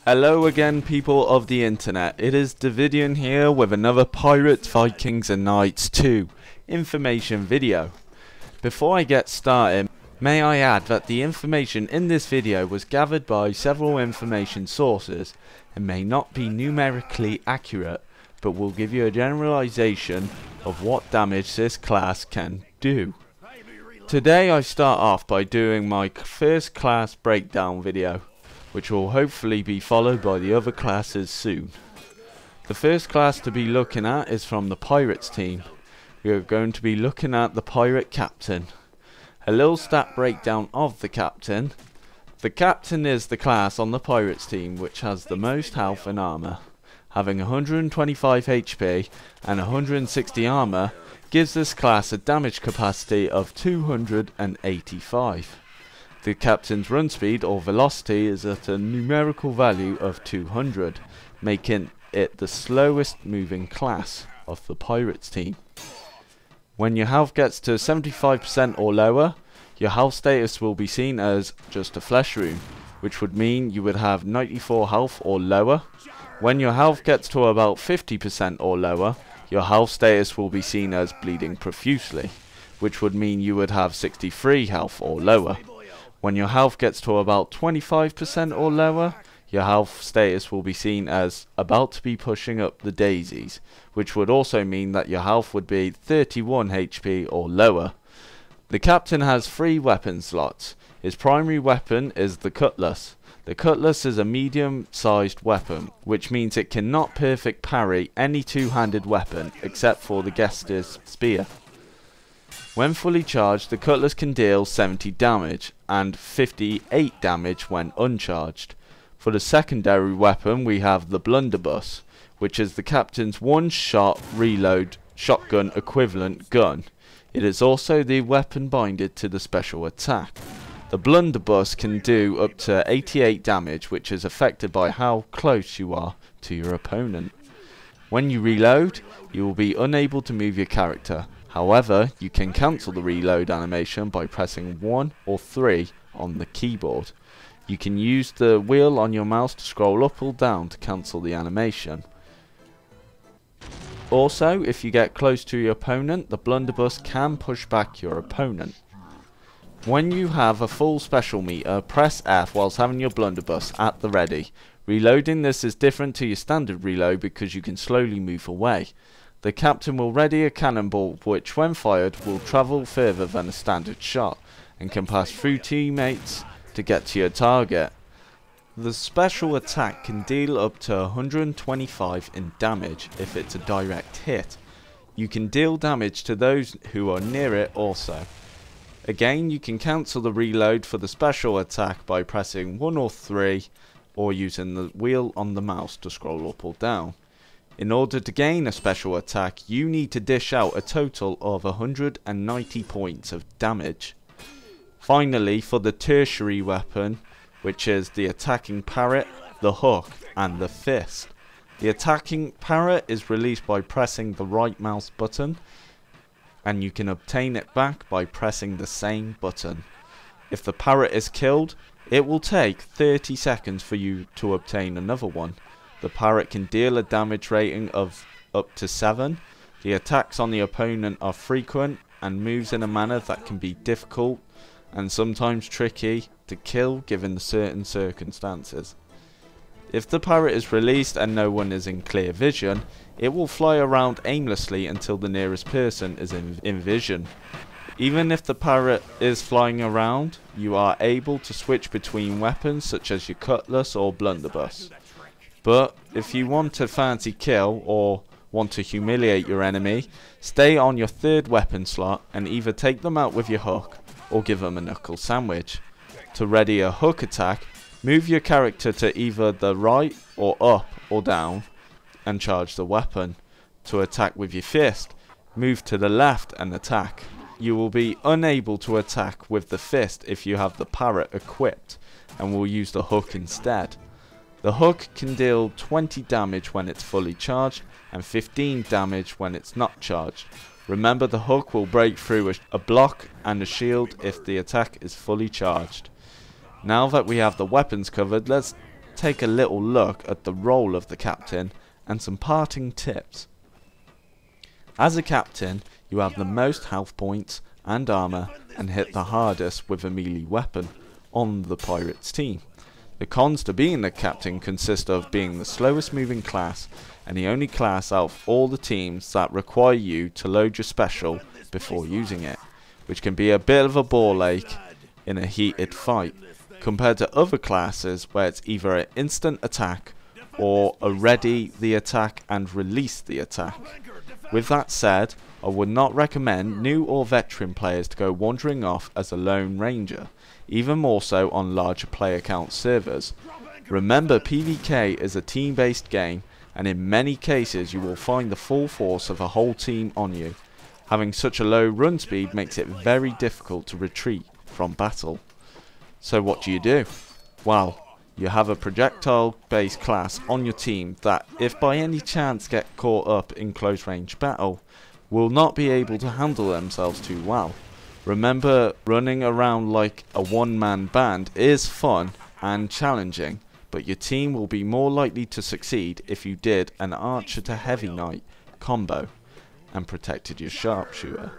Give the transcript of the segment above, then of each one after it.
Hello again, people of the internet. It is Davidian here with another Pirates, Vikings and Knights 2 information video. Before I get started, may I add that the information in this video was gathered by several information sources and may not be numerically accurate, but will give you a generalization of what damage this class can do. Today I start off by doing my first class breakdown video, which will hopefully be followed by the other classes soon. The first class to be looking at is from the Pirates team. We are going to be looking at the Pirate Captain. A little stat breakdown of the Captain. The Captain is the class on the Pirates team which has the most health and armour. Having 125 HP and 160 armour gives this class a damage capacity of 285. The Captain's run speed or velocity is at a numerical value of 200, making it the slowest moving class of the Pirates team. When your health gets to 75% or lower, your health status will be seen as just a flesh rune, which would mean you would have 94 health or lower. When your health gets to about 50% or lower, your health status will be seen as bleeding profusely, which would mean you would have 63 health or lower. When your health gets to about 25% or lower, your health status will be seen as about to be pushing up the daisies, which would also mean that your health would be 31 HP or lower. The Captain has 3 weapon slots. His primary weapon is the Cutlass. The Cutlass is a medium-sized weapon, which means it cannot perfect parry any two-handed weapon except for the guester's spear. When fully charged, the Cutlass can deal 70 damage and 58 damage when uncharged. For the secondary weapon we have the Blunderbuss, which is the Captain's one-shot reload shotgun equivalent gun. It is also the weapon binded to the special attack. The Blunderbuss can do up to 88 damage, which is affected by how close you are to your opponent. When you reload, you will be unable to move your character. However, you can cancel the reload animation by pressing 1 or 3 on the keyboard. You can use the wheel on your mouse to scroll up or down to cancel the animation. Also, if you get close to your opponent, the Blunderbuss can push back your opponent. When you have a full special meter, press F whilst having your Blunderbuss at the ready. Reloading this is different to your standard reload because you can slowly move away. The Captain will ready a cannonball which when fired will travel further than a standard shot and can pass through teammates to get to your target. The special attack can deal up to 125 in damage if it's a direct hit. You can deal damage to those who are near it also. Again, you can cancel the reload for the special attack by pressing 1 or 3 or using the wheel on the mouse to scroll up or down. In order to gain a special attack, you need to dish out a total of 190 points of damage. Finally, for the tertiary weapon, which is the attacking Parrot, the hook and the fist. The attacking Parrot is released by pressing the right mouse button, and you can obtain it back by pressing the same button. If the Parrot is killed, it will take 30 seconds for you to obtain another one. The Parrot can deal a damage rating of up to 7. The attacks on the opponent are frequent and moves in a manner that can be difficult and sometimes tricky to kill given the certain circumstances. If the Parrot is released and no one is in clear vision, it will fly around aimlessly until the nearest person is in vision. Even if the Parrot is flying around, you are able to switch between weapons such as your Cutlass or Blunderbuss. But if you want a fancy kill or want to humiliate your enemy, stay on your 3rd weapon slot and either take them out with your hook or give them a knuckle sandwich. To ready a hook attack, move your character to either the right or up or down and charge the weapon. To attack with your fist, move to the left and attack. You will be unable to attack with the fist if you have the Parrot equipped and will use the hook instead. The hook can deal 20 damage when it's fully charged and 15 damage when it's not charged. Remember, the hook will break through a block and a shield if the attack is fully charged. Now that we have the weapons covered, let's take a little look at the role of the captain and some parting tips. As a captain, you have the most health points and armour and hit the hardest with a melee weapon on the pirates team. The cons to being the captain consist of being the slowest moving class and the only class out of all the teams that require you to load your special before using it, which can be a bit of a ball ache in a heated fight, compared to other classes where it's either an instant attack or a ready the attack and release the attack. With that said, I would not recommend new or veteran players to go wandering off as a lone ranger, even more so on larger player count servers. Remember, PvK is a team based game, and in many cases you will find the full force of a whole team on you. Having such a low run speed makes it very difficult to retreat from battle. So what do? Well, you have a projectile based class on your team that, if by any chance get caught up in close range battle, will not be able to handle themselves too well. Remember, running around like a one-man band is fun and challenging, but your team will be more likely to succeed if you did an archer to heavy knight combo and protected your sharpshooter.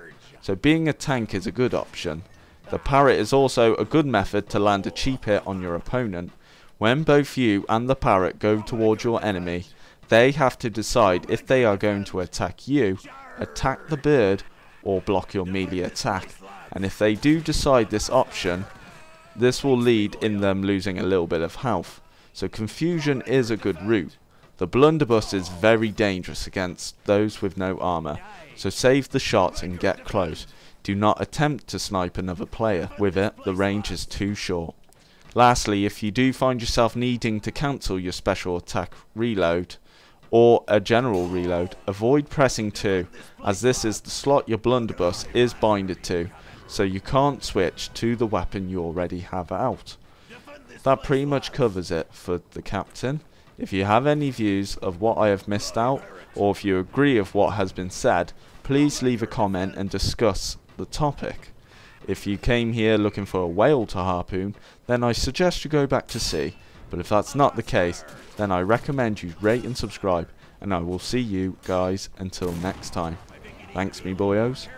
So being a tank is a good option. The Parrot is also a good method to land a cheap hit on your opponent. When both you and the Parrot go towards your enemy, they have to decide if they are going to attack you, attack the bird, or block your melee attack. And if they do decide this option, this will lead in them losing a little bit of health. So confusion is a good route. The Blunderbuss is very dangerous against those with no armour, so save the shots and get close. Do not attempt to snipe another player with it, the range is too short. Lastly, if you do find yourself needing to cancel your special attack reload or a general reload, avoid pressing 2, as this is the slot your Blunderbuss is binded to, so you can't switch to the weapon you already have out. That pretty much covers it for the captain. If you have any views of what I have missed out, or if you agree with what has been said, please leave a comment and discuss the topic. If you came here looking for a whale to harpoon, then I suggest you go back to sea, but if that's not the case, then I recommend you rate and subscribe, and I will see you guys until next time. Thanks me boyos.